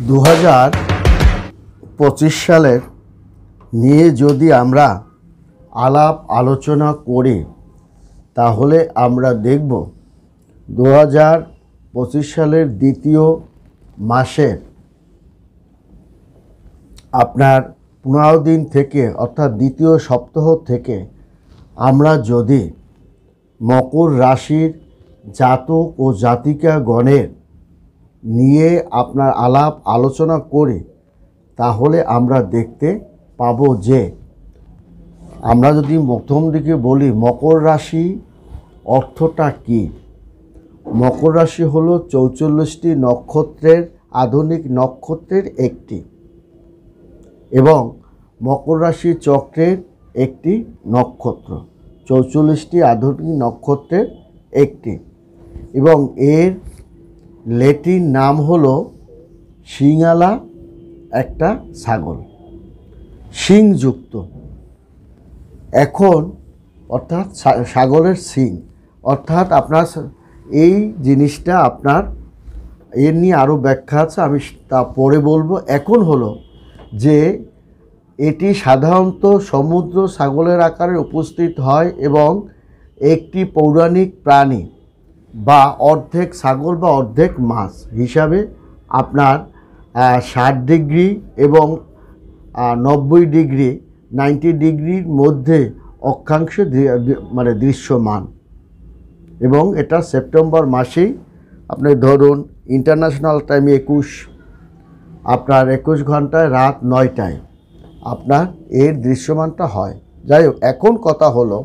2025 সালের নিয়ে যদি আমরা আলাপ আলোচনা করি তাহলে আমরা দেখব 2025 সালের দ্বিতীয় মাসের আপনার 15 দিন থেকে অর্থাৎ দ্বিতীয় সপ্তাহ থেকে আমরা যদি মকর রাশির জাতক ও জাতিকাগণের নিয়ে আপনার আলাপ আলোচনা করি তাহলে আমরা দেখতে পাবো যে আমরা যদি প্রথম দিকে বলি মকর রাশি অর্থটা কি। মকর রাশি হলো 44টি নক্ষত্রের আধুনিক নক্ষত্রের একটি এবং মকর রাশি চক্রের একটি নক্ষত্র, 44টি আধুনিক নক্ষত্রের একটি এবং এর ল্যাটিন নাম হলো সিংওয়ালা একটা ছাগল, শিংযুক্ত। এখন অর্থাৎ ছাগলের শিং, অর্থাৎ আপনার এই জিনিসটা আপনার এর নিয়ে আরও ব্যাখ্যা আছে, আমি তা পরে বলবো। এখন হলো যে এটি সাধারণত সমুদ্র ছাগলের আকারে উপস্থিত হয় এবং একটি পৌরাণিক প্রাণী বা অর্ধেক ছাগল বা অর্ধেক মাছ হিসাবে আপনার 60 ডিগ্রি এবং 90 ডিগ্রি 90 ডিগ্রির মধ্যে অক্ষাংশে মানে দৃশ্যমান এবং এটা সেপ্টেম্বর মাসেই আপনি ধরুন ইন্টারন্যাশনাল টাইমে 21 ঘন্টায় রাত 9টায় আপনার এর দৃশ্যমানটা হয়। যাই হোক, এখন কথা হলো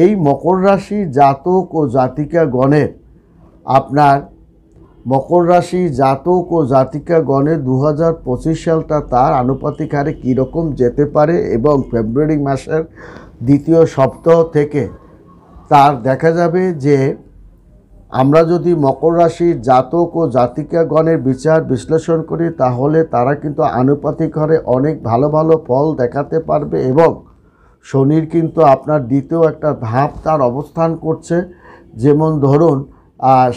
এই মকর রাশি জাতক ও জাতিকাগণের আপনার মকর রাশি জাতক ও জাতিকাগণের 2025 সালটা তার আনুপাতিক হারে কীরকম যেতে পারে এবং ফেব্রুয়ারি মাসের দ্বিতীয় সপ্তাহ থেকে তার দেখা যাবে যে আমরা যদি মকর রাশির জাতক ও জাতিকাগণের বিচার বিশ্লেষণ করি তাহলে তারা কিন্তু আনুপাতিক হারে অনেক ভালো ভালো ফল দেখাতে পারবে এবং শনির কিন্তু আপনার দ্বিতীয় একটা ধাপ তার অবস্থান করছে। যেমন ধরুন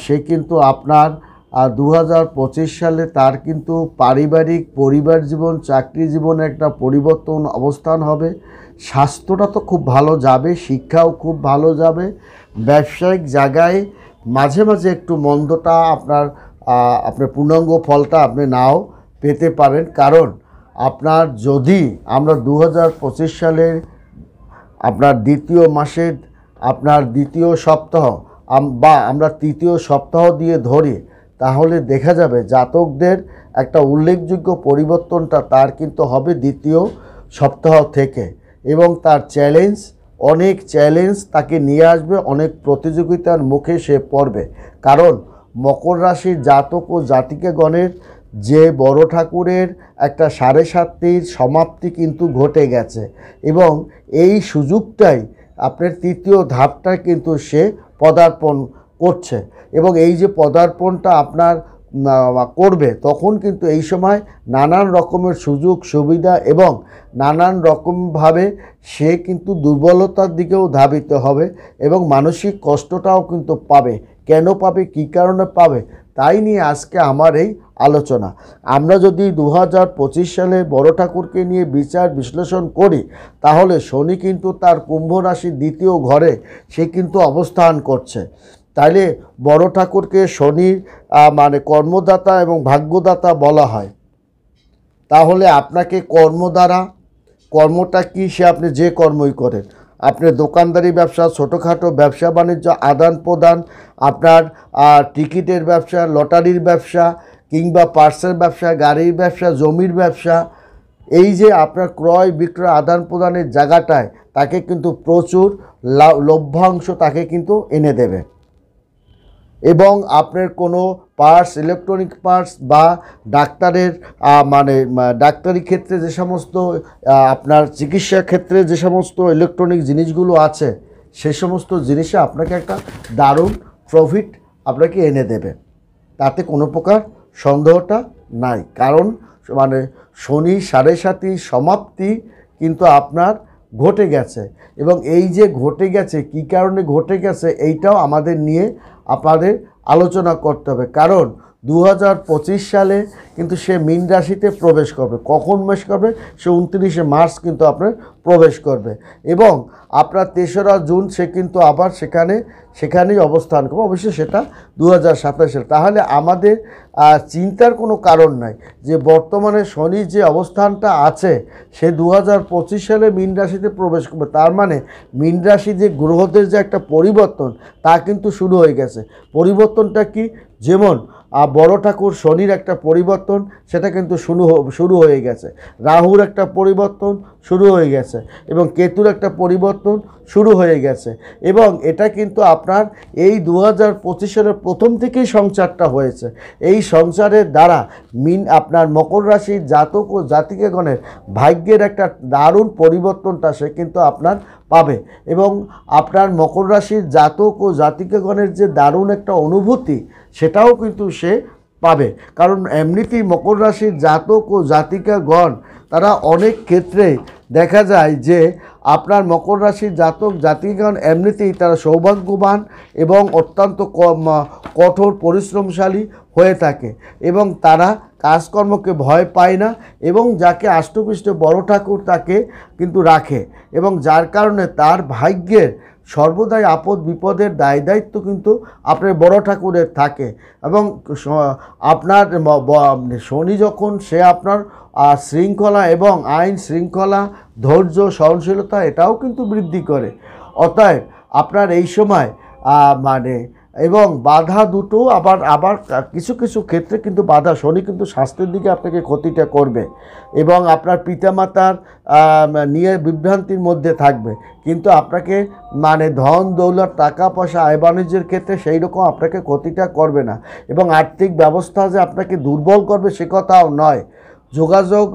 সে কিন্তু আপনার 2025 সালে তার কিন্তু পারিবারিক পরিবার জীবন চাকরি জীবনে একটা পরিবর্তন অবস্থান হবে। স্বাস্থ্যটা তো খুব ভালো যাবে, শিক্ষাও খুব ভালো যাবে, ব্যবসায়িক জায়গায় মাঝে মাঝে একটু মন্দটা আপনার পূর্ণাঙ্গ ফলটা আপনি নাও পেতে পারেন। কারণ আপনার যদি আমরা 2025 সালের আপনার দ্বিতীয় মাসের আপনার দ্বিতীয় সপ্তাহ বা আমরা তৃতীয় সপ্তাহ দিয়ে ধরি তাহলে দেখা যাবে জাতকদের একটা উল্লেখযোগ্য পরিবর্তনটা তার কিন্তু হবে দ্বিতীয় সপ্তাহ থেকে এবং তার অনেক চ্যালেঞ্জ তাকে নিয়ে আসবে, অনেক প্রতিযোগিতার মুখে সে পড়বে। কারণ মকর রাশির জাতক ও জাতিকাগণের যে বড় ঠাকুরের একটা 7.5টির সমাপ্তি কিন্তু ঘটে গেছে এবং এই সুযোগটাই আপনার তৃতীয় ধাপটা কিন্তু সে পদার্পণ করছে এবং এই যে পদার্পণটা আপনার করবে তখন কিন্তু এই সময় নানান রকমের সুযোগ সুবিধা এবং নানান রকমভাবে সে কিন্তু দুর্বলতার দিকেও ধাবিত হবে এবং মানসিক কষ্টটাও কিন্তু পাবে। কেন পাবে, কী কারণে পাবে, তাই নিয়ে আজকে আমার এই আলোচনা। আমরা যদি 2025 সালে বড় ঠাকুরকে নিয়ে বিচার বিশ্লেষণ করি তাহলে শনি কিন্তু তার কুম্ভ রাশির দ্বিতীয় ঘরে সে কিন্তু অবস্থান করছে। তাইলে বড় ঠাকুরকে শনির মানে কর্মদাতা এবং ভাগ্যদাতা বলা হয়। তাহলে আপনাকে কর্ম দ্বারা, কর্মটা কি, সে আপনি যে কর্মই করেন, আপনি দোকানদারি ব্যবসা, ছোটোখাটো ব্যবসা বাণিজ্য, আদান প্রদান, আপনার টিকিটের ব্যবসা, লটারির ব্যবসা কিংবা পার্সের ব্যবসা, গাড়ির ব্যবসা, জমির ব্যবসা, এই যে আপনার ক্রয় বিক্রয় আদান প্রদানের জায়গাটায় তাকে কিন্তু প্রচুর লভ্যাংশ তাকে কিন্তু এনে দেবে এবং আপনার কোনো পার্টস, ইলেকট্রনিক পার্টস বা ডাক্তারের মানে ডাক্তারি ক্ষেত্রে যে সমস্ত আপনার চিকিৎসা ক্ষেত্রে যে সমস্ত ইলেকট্রনিক জিনিসগুলো আছে সে সমস্ত জিনিসে আপনাকে একটা দারুণ প্রফিট আপনাকে এনে দেবে, তাতে কোনো প্রকার সন্দেহটা নাই। কারণ মানে শনি 7.5 সমাপ্তি কিন্তু আপনার ঘটে গেছে এবং এই যে ঘটে গেছে কী কারণে ঘটে গেছে এইটাও আমাদের নিয়ে আপনাদের আলোচনা করতে হবে। কারণ 2025 সালে কিন্তু সে মীন রাশিতে প্রবেশ করবে। কখন প্রবেশ করবে? সে 29শে মার্চ কিন্তু আপনার প্রবেশ করবে এবং আপনার 3রা জুন সে কিন্তু আবার সেখানেই অবস্থান করবে। অবশ্যই সেটা 2027 সালে। তাহলে আমাদের চিন্তার কোনো কারণ নাই যে বর্তমানে শনি যে অবস্থানটা আছে সে 2025 সালে মীন রাশিতে প্রবেশ করবে। তার মানে মীন রাশি যে গ্রহদের যে একটা পরিবর্তন তা কিন্তু শুরু হয়ে গেছে। পরিবর্তনটা কি? যেমন বড় ঠাকুর শনির একটা পরিবর্তন সেটা কিন্তু শুরু হয়ে গেছে, রাহুর একটা পরিবর্তন শুরু হয়ে গেছে এবং কেতুর একটা পরিবর্তন শুরু হয়ে গেছে এবং এটা কিন্তু আপনার এই 2025 সালের প্রথম থেকেই সংসারটা হয়েছে। এই সংসারের দ্বারা আপনার মকর রাশির জাতক ও জাতিকাগণের ভাগ্যের একটা দারুণ পরিবর্তনটা সে কিন্তু আপনার পাবে এবং আপনার মকর রাশির জাতক ও জাতিকাগণের যে দারুণ একটা অনুভূতি সেটাও কিন্তু সে পাবে। কারণ এমনিতেই মকর রাশির জাতক ও জাতিকাগণ তারা অনেক ক্ষেত্রে দেখা যায় যে আপনার মকর রাশির জাতক জাতিকাগণ এমনিতেই তারা সৌভাগ্যবান এবং অত্যন্ত কঠোর পরিশ্রমশালী হয়ে থাকে এবং তারা কাজকর্মকে ভয় পায় না এবং যাকে আষ্টপৃষ্টে বড় ঠাকুর তাকে কিন্তু রাখে এবং যার কারণে তার ভাগ্যের সর্বদাই আপদ বিপদের দায় দায়িত্ব কিন্তু আপনার বড় ঠাকুরের থাকে এবং আপনার শনি যখন সে আপনার শৃঙ্খলা এবং আইন শৃঙ্খলা ধৈর্য সহনশীলতা এটাও কিন্তু বৃদ্ধি করে। অতএব আপনার এই সময় এবং বাধা দুটো আবার কিছু কিছু ক্ষেত্রে কিন্তু বাধা শনি কিন্তু স্বাস্থ্যের দিকে আপনাকে ক্ষতিটা করবে এবং আপনার পিতামাতার নিয়ে বিভ্রান্তির মধ্যে থাকবে, কিন্তু আপনাকে ধন দৌলত টাকা পয়সা আয় বাণিজ্যের ক্ষেত্রে সেই রকম আপনাকে ক্ষতিটা করবে না এবং আর্থিক ব্যবস্থা যে আপনাকে দুর্বল করবে সে কথাও নয়। যোগাযোগ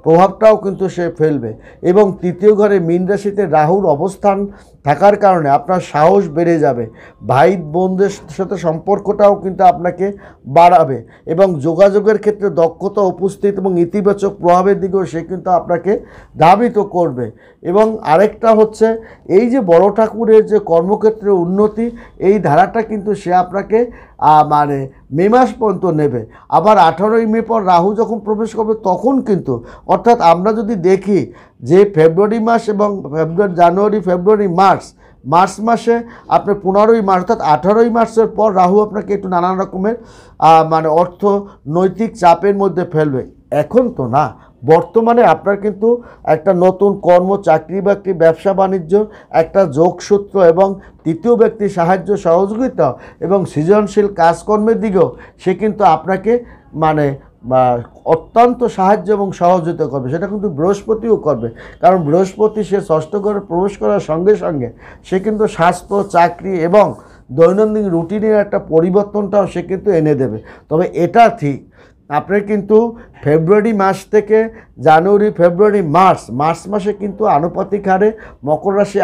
প্রভাবটাও কিন্তু সে ফেলবে এবং তৃতীয় ঘরে মীন রাশিতে রাহুর অবস্থান থাকার কারণে আপনার সাহস বেড়ে যাবে, ভাই বোনদের সাথে সম্পর্কটাও কিন্তু আপনাকে বাড়াবে এবং যোগাযোগের ক্ষেত্রে দক্ষতা উপস্থিত এবং ইতিবাচক প্রভাবের দিকেও সে কিন্তু আপনাকে ধাবিত করবে। এবং আরেকটা হচ্ছে এই যে বড় ঠাকুরের যে কর্মক্ষেত্রে উন্নতি এই ধারাটা কিন্তু সে আপনাকে মে মাস পর্যন্ত নেবে। আবার 18ই মে পর রাহু যখন প্রবেশ করবে তখন কিন্তু অর্থাৎ আমরা যদি দেখি যে ফেব্রুয়ারি মাস এবং জানুয়ারি ফেব্রুয়ারি মার্চ মাসে আপনার 15ই মার্চ অর্থাৎ 18ই মার্চের পর রাহু আপনাকে একটু নানান রকমের অর্থনৈতিক চাপের মধ্যে ফেলবে। এখন তো না, বর্তমানে আপনার কিন্তু একটা নতুন কর্ম চাকরি বাকরি ব্যবসা বাণিজ্য একটা যোগসূত্র এবং তৃতীয় ব্যক্তির সাহায্য সহযোগিতা এবং সৃজনশীল কাজকর্মের দিকেও সে কিন্তু আপনাকে অত্যন্ত সাহায্য এবং সহযোগিতা করবে। সেটা কিন্তু বৃহস্পতিও করবে, কারণ বৃহস্পতি সে ষষ্ঠ ঘরে প্রবেশ করার সঙ্গে সঙ্গে সে কিন্তু স্বাস্থ্য চাকরি এবং দৈনন্দিন রুটিনের একটা পরিবর্তনটাও সে কিন্তু এনে দেবে। তবে এটা ঠিক আপনার কিন্তু ফেব্রুয়ারি মাস থেকে জানুয়ারি ফেব্রুয়ারি মার্চ মাসে কিন্তু আনুপাতিক হারে মকর রাশি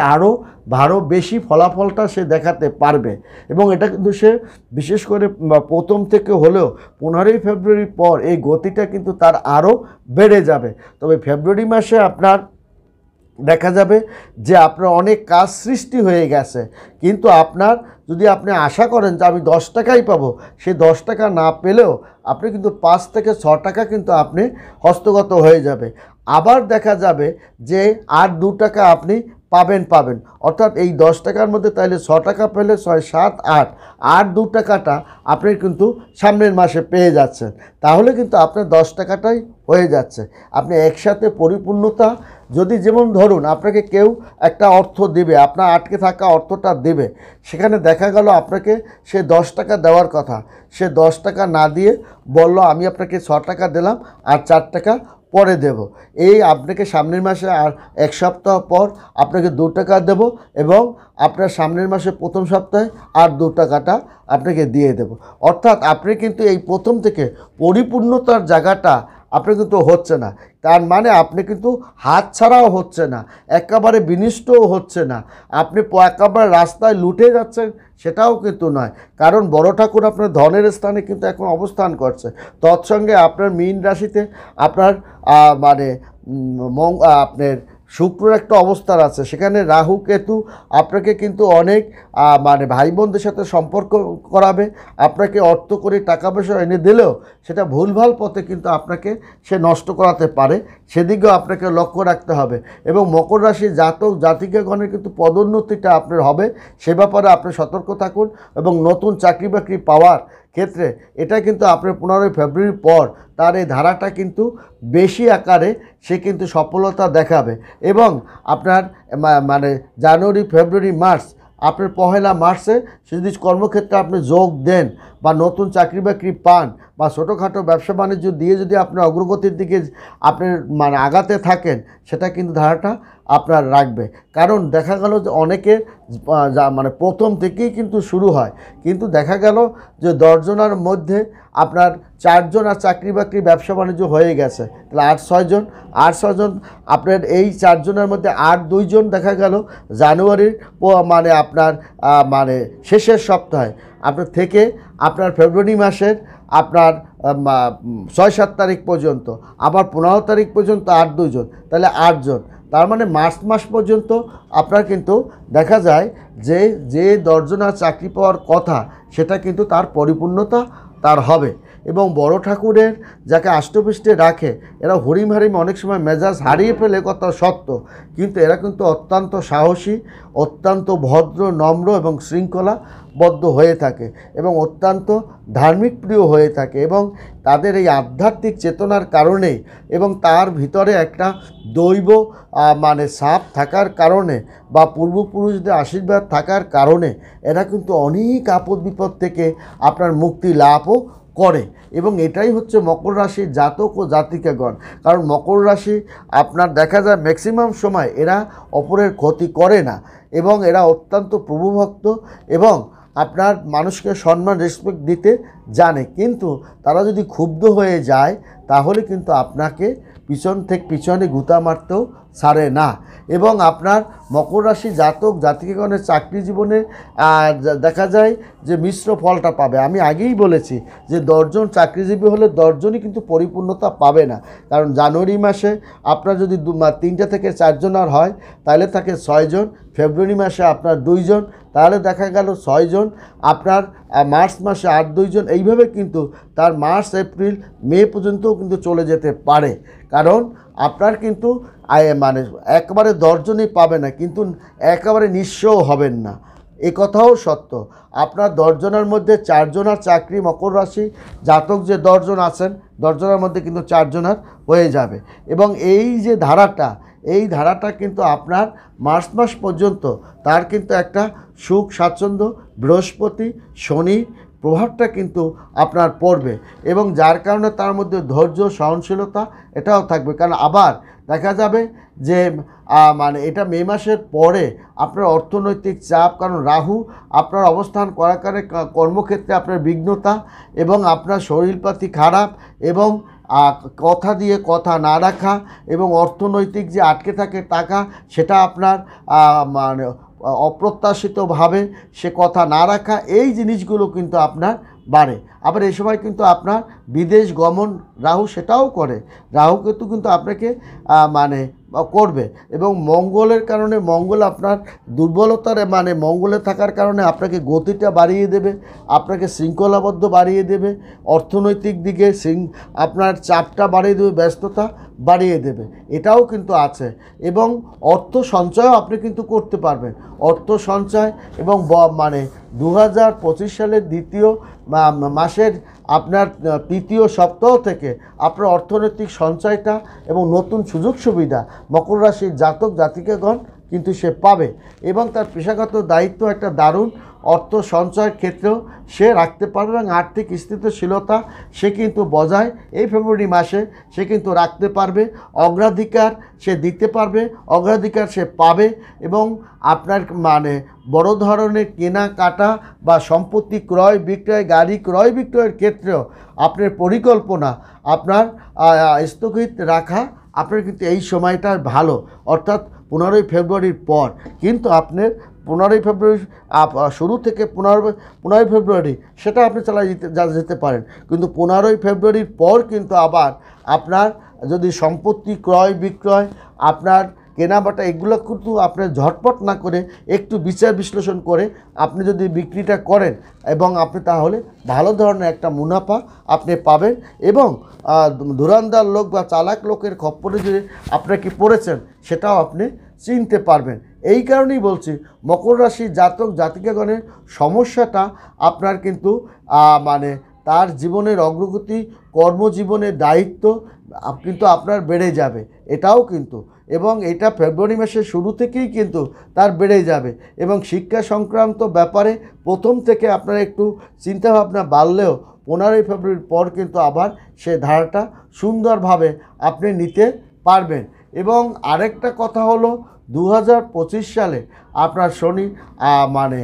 আরও বেশি ফলাফলটা সে দেখাতে পারবে এবং এটা কিন্তু সে বিশেষ করে প্রথম থেকে হলেও 15ই ফেব্রুয়ারির পর এই গতিটা কিন্তু তার আরও বেড়ে যাবে। তবে ফেব্রুয়ারি মাসে আপনার দেখা যাবে যে আপনার অনেক কাজ সৃষ্টি হয়ে গেছে, কিন্তু আপনার যদি আপনি আশা করেন যে আমি 10 টাকাই পাবো, সেই 10 টাকা না পেলেও আপনি কিন্তু 5 থেকে 6 টাকা কিন্তু আপনি হস্তগত হয়ে যাবে। আবার দেখা যাবে যে আর 2 টাকা আপনি পাবেন অর্থাৎ এই 10 টাকার মধ্যে তাহলে 6 টাকা পেলে 6, 7, 8 আর 2 টাকাটা আপনি কিন্তু সামনের মাসে পেয়ে যাচ্ছেন। তাহলে কিন্তু আপনার 10 টাকাটাই হয়ে যাচ্ছে। আপনি একসাথে পরিপূর্ণতা যদি যেমন ধরুন আপনাকে কেউ একটা অর্থ দেবে, আপনার আটকে থাকা অর্থটা দেবে, সেখানে দেখা গেল আপনাকে সে 10 টাকা দেওয়ার কথা, সে 10 টাকা না দিয়ে বলল আমি আপনাকে 6 টাকা দিলাম আর 4 টাকা পরে দেব। এই আপনাকে সামনের মাসে আর 1 সপ্তাহ পর আপনাকে 2 টাকা দেব এবং আপনার সামনের মাসে প্রথম সপ্তাহে আর 2 টাকাটা আপনাকে দিয়ে দেব। অর্থাৎ আপনি কিন্তু এই প্রথম থেকে পরিপূর্ণতার জায়গাটা আপনার কিন্তু হচ্ছে না, তার মানে আপনি কিন্তু হাত ছাড়াও হচ্ছে না, একেবারে বিনিষ্টও হচ্ছে না, আপনি একেবারে রাস্তায় লুটে যাচ্ছেন সেটাও কিন্তু নয়, কারণ বড় ঠাকুর আপনার ধনের স্থানে কিন্তু এখন অবস্থান করছে। তৎসঙ্গে আপনার মীন রাশিতে আপনার আপনার শুক্রের একটা অবস্থান আছে, সেখানে রাহু কেতু আপনাকে কিন্তু অনেক মানে ভাই বোনদের সাথে সম্পর্ক করাবে, আপনাকে অর্থ করে টাকা পয়সা এনে দিলেও সেটা ভুলভাল পথে কিন্তু আপনাকে সে নষ্ট করাতে পারে, সেদিকেও আপনাকে লক্ষ্য রাখতে হবে। এবং মকর রাশির জাতক জাতিকাগণের কিন্তু পদোন্নতিটা আপনার হবে, সে ব্যাপারে আপনি সতর্ক থাকুন। এবং নতুন চাকরি বাকরি পাওয়ার ক্ষেত্রে এটা কিন্তু আপনার 15 ফেব্রুয়ারির পর তার এই ধারাটা কিন্তু বেশি আকারে সে কিন্তু সফলতা দেখাবে। এবং আপনার মানে জানুয়ারি ফেব্রুয়ারি মার্চ, আপনার 1 মার্চে যদি কর্মক্ষেত্রে আপনি যোগ দেন বা নতুন চাকরি বাকরি পান বা ছোটোখাটো ব্যবসা বাণিজ্য দিয়ে যদি আপনি অগ্রগতির দিকে আপনি মানে আগাতে থাকেন, সেটা কিন্তু ধারাটা আপনার রাখবে। কারণ দেখা গেল যে অনেকের মানে প্রথম থেকেই কিন্তু শুরু হয়, কিন্তু দেখা গেল যে 10 জনের মধ্যে আপনার 4 জন আর চাকরি বাকরি ব্যবসা বাণিজ্য হয়ে গেছে, তাহলে 8-6 জন, 8-6 জন আপনার এই 4 জনের মধ্যে 8-2 জন দেখা গেল জানুয়ারির মানে আপনার মানে শেষের সপ্তাহে আপনার থেকে আপনার ফেব্রুয়ারি মাসের আপনার 6-7 তারিখ পর্যন্ত, আবার 15 তারিখ পর্যন্ত 8-2 জন, তাহলে 8 জন। তার মানে মার্চ মাস পর্যন্ত আপনার কিন্তু দেখা যায় যে যে 10 জনের চাকরি পাওয়ার কথা সেটা কিন্তু তার পরিপূর্ণতা তার হবে। এবং বড় ঠাকুরের যাকে আষ্টপৃষ্ঠে রাখে, এরা হরিম হারিম অনেক সময় মেজাজ হারিয়ে ফেলে কথা সত্য, কিন্তু এরা কিন্তু অত্যন্ত সাহসী, অত্যন্ত ভদ্র, নম্র এবং শৃঙ্খলাবদ্ধ হয়ে থাকে এবং অত্যন্ত ধার্মিক প্রিয় হয়ে থাকে। এবং তাদের এই আধ্যাত্মিক চেতনার কারণে এবং তার ভিতরে একটা দৈব মানে সাপ থাকার কারণে বা পূর্বপুরুষদের আশীর্বাদ থাকার কারণে এরা কিন্তু অনেক আপদ বিপদ থেকে আপনার মুক্তি লাভও করে। এবং এটাই হচ্ছে মকর রাশির জাতক ও জাতিকাগণ। কারণ মকর রাশি আপনার দেখা যায় ম্যাক্সিমাম সময় এরা অপরের ক্ষতি করে না এবং এরা অত্যন্ত প্রভুভক্ত এবং আপনার মানুষকে সম্মান রেসপেক্ট দিতে জানে। কিন্তু তারা যদি ক্ষুব্ধ হয়ে যায় তাহলে কিন্তু আপনাকে পিছনে গুঁতা মারতেও ছাড়ে না। এবং আপনার মকর রাশি জাতক জাতিকাগণের চাকরি জীবনে দেখা যায় যে মিশ্র ফলটা পাবে। আমি আগেই বলেছি যে 10 জন চাকরিজীবী হলে 10 জনই কিন্তু পরিপূর্ণতা পাবে না। কারণ জানুয়ারি মাসে আপনার যদি 3 থেকে 4 জন আর হয় তাহলে থাকে 6 জন, ফেব্রুয়ারি মাসে আপনার 2 জন, তাহলে দেখা গেল 6 জন, আপনার মার্চ মাসে 8-2 জন, এইভাবে কিন্তু তার মার্চ এপ্রিল মে পর্যন্তও কিন্তু চলে যেতে পারে। কারণ আপনার কিন্তু মানে একবারে 10 জনই পাবে না, কিন্তু একেবারে নিঃস্বও হবেন না, এ কথাও সত্য। আপনার 10 জনের মধ্যে 4 জনের চাকরি মকর রাশি জাতক যে 10 জন আছেন 10 জনের মধ্যে কিন্তু 4 জনের হয়ে যাবে। এবং এই যে ধারাটা, এই ধারাটা কিন্তু আপনার মার্চ মাস পর্যন্ত তার কিন্তু একটা সুখ স্বাচ্ছন্দ্য বৃহস্পতি শনি প্রভাবটা কিন্তু আপনার পড়বে এবং যার কারণে তার মধ্যে ধৈর্য সহনশীলতা এটাও থাকবে। কারণ আবার দেখা যাবে যে মানে এটা মে মাসের পরে আপনার অর্থনৈতিক চাপ, কারণ রাহু আপনার অবস্থান করার কারণে কর্মক্ষেত্রে আপনার বিঘ্নতা এবং আপনার শরীরপাতি খারাপ এবং কথা দিয়ে কথা না রাখা এবং অর্থনৈতিক যে আটকে থাকে টাকা সেটা আপনার মানে অপ্রত্যাশিতভাবে সে কথা না রাখা, এই জিনিসগুলো কিন্তু আপনার বাড়ে। আবার এই সময় কিন্তু আপনার বিদেশ গমন রাহু সেটাও করে, রাহু কিন্তু আপনাকে মানে করবে। এবং মঙ্গলের কারণে মঙ্গল আপনার দুর্বলতার মানে মঙ্গলে থাকার কারণে আপনাকে গতিটা বাড়িয়ে দেবে, আপনাকে শৃঙ্খলাবদ্ধ বাড়িয়ে দেবে, অর্থনৈতিক দিকে আপনার চাপটা বাড়িয়ে দেবে, ব্যস্ততা বাড়িয়ে দেবে, এটাও কিন্তু আছে। এবং অর্থ সঞ্চয়ও আপনি কিন্তু করতে পারবেন, অর্থ সঞ্চয় এবং মানে 2025 সালের দ্বিতীয় মাসের আপনার 3য় সপ্তাহ থেকে আপনার অর্থনৈতিক সঞ্চয়টা এবং নতুন সুযোগ সুবিধা মকর রাশির জাতক জাতিকাগণ কিন্তু সে পাবে এবং তার পেশাগত দায়িত্ব একটা দারুণ অর্থ সঞ্চয়ের ক্ষেত্রেও সে রাখতে পারবে এবং আর্থিক স্থিতিশীলতা সে কিন্তু বজায় এই ফেব্রুয়ারি মাসে সে কিন্তু রাখতে পারবে, অগ্রাধিকার সে দিতে পারবে, অগ্রাধিকার সে পাবে। এবং আপনার মানে বড় ধরনের কেনাকাটা বা সম্পত্তি ক্রয় বিক্রয়, গাড়ি ক্রয় বিক্রয়ের ক্ষেত্রেও আপনার পরিকল্পনা আপনার স্থগিত রাখা আপনার কিন্তু এই সময়টা ভালো, অর্থাৎ 15 ফেব্রুয়ারির পর। কিন্তু আপনার 15 ফেব্রুয়ারি শুরু থেকে 15 ফেব্রুয়ারি সেটা আপনি যেতে পারেন, কিন্তু 15 ফেব্রুয়ারির পর কিন্তু আবার আপনার যদি সম্পত্তি ক্রয় বিক্রয় আপনার কেনাবাটা এগুলো কিন্তু আপনি ঝটপট না করে একটু বিচার বিশ্লেষণ করে আপনি যদি বিক্রিটা করেন এবং আপনি তাহলে ভালো ধরনের একটা মুনাফা আপনি পাবেন এবং ধুরান্ধার লোক বা চালাক লোকের খপ্পরে যে আপনাকে পড়েছেন সেটাও আপনি চিনতে পারবেন। এই কারণেই বলছি মকর রাশির জাতক জাতিকাগণের সমস্যাটা আপনার কিন্তু মানে তার জীবনের অগ্রগতি, কর্মজীবনের দায়িত্ব কিন্তু আপনার বেড়ে যাবে, এটাও কিন্তু, এবং এটা ফেব্রুয়ারি মাসের শুরু থেকেই কিন্তু তার বেড়ে যাবে এবং শিক্ষা সংক্রান্ত ব্যাপারে প্রথম থেকে আপনার একটু চিন্তাভাবনা বাড়লেও 15ই ফেব্রুয়ারির পর কিন্তু আবার সে ধারাটা সুন্দরভাবে আপনি নিতে পারবেন। এবং আরেকটা কথা হলো 2025 সালে আপনার শনি মানে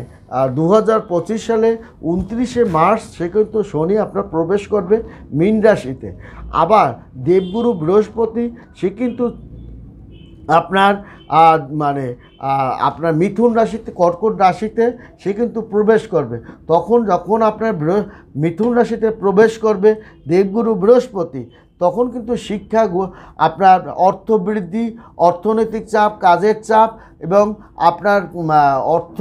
2025 সালে 29শে মার্চ সে কিন্তু শনি আপনার প্রবেশ করবে মীন রাশিতে। আবার দেবগুরু বৃহস্পতি সে কিন্তু আপনার মানে আপনার মিথুন রাশিতে, কর্কট রাশিতে সে কিন্তু প্রবেশ করবে। তখন যখন আপনার মিথুন রাশিতে প্রবেশ করবে দেবগুরু বৃহস্পতি, তখন কিন্তু শিক্ষা, আপনার অর্থ বৃদ্ধি, অর্থনৈতিক চাপ, কাজের চাপ এবং আপনার অর্থ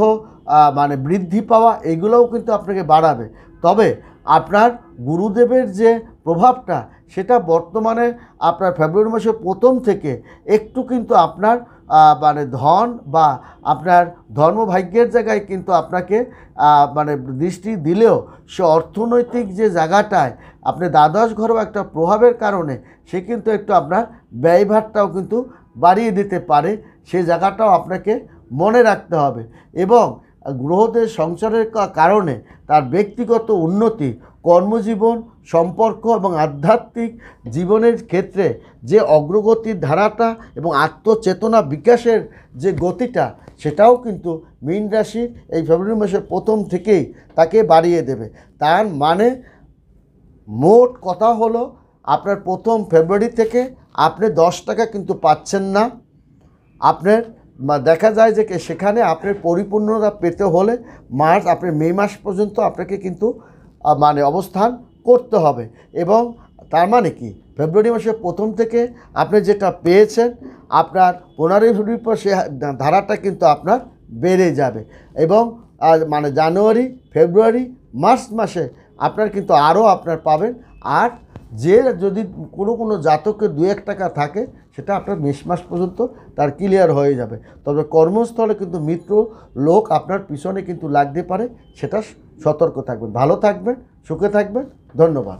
মানে বৃদ্ধি পাওয়া এগুলোও কিন্তু আপনাকে বাড়াবে। তবে আপনার গুরুদেবের যে প্রভাবটা সেটা বর্তমানে আপনার ফেব্রুয়ারি মাসের প্রথম থেকে একটু কিন্তু আপনার মানে ধন বা আপনার ধর্মভাগ্যের জায়গায় কিন্তু আপনাকে মানে দৃষ্টি দিলেও সে অর্থনৈতিক যে জায়গাটায় আপনি দ্বাদশ ঘরেও একটা প্রভাবের কারণে সে কিন্তু একটু আপনার ব্যয়ভারটাও কিন্তু বাড়িয়ে দিতে পারে, সেই জায়গাটাও আপনাকে মনে রাখতে হবে। এবং গ্রহদের সঞ্চারের কারণে তার ব্যক্তিগত উন্নতি, কর্মজীবন, সম্পর্ক এবং আধ্যাত্মিক জীবনের ক্ষেত্রে যে অগ্রগতির ধারাটা এবং আত্মচেতনা বিকাশের যে গতিটা সেটাও কিন্তু মীন রাশির এই ফেব্রুয়ারি মাসের প্রথম থেকেই তাকে বাড়িয়ে দেবে। তার মানে মোট কথা হলো আপনার প্রথম ফেব্রুয়ারি থেকে আপনি 10 টাকা কিন্তু পাচ্ছেন না। আপনার দেখা যায় যে সেখানে আপনার পরিপূর্ণতা পেতে হলে আপনি মে মাস পর্যন্ত আপনাকে কিন্তু মানে অবস্থান করতে হবে। এবং তার মানে কি ফেব্রুয়ারি মাসের প্রথম থেকে আপনি যেটা পেয়েছেন আপনার 15ই ফেব্রুয়ারির পর সে ধারাটা কিন্তু আপনার বেড়ে যাবে এবং মানে জানুয়ারি, ফেব্রুয়ারি, মার্চ মাসে আপনার কিন্তু আরও আপনার পাবেন। আর যে যদি কোনো জাতকের 2-1 টাকা থাকে সেটা আপনার মেষ মাস পর্যন্ত তার ক্লিয়ার হয়ে যাবে। তবে কর্মস্থলে কিন্তু মিত্র লোক আপনার পিছনে কিন্তু লাগতে পারে, সেটা সতর্ক থাকবেন। ভালো থাকবেন, সুখে থাকবেন। ধন্যবাদ।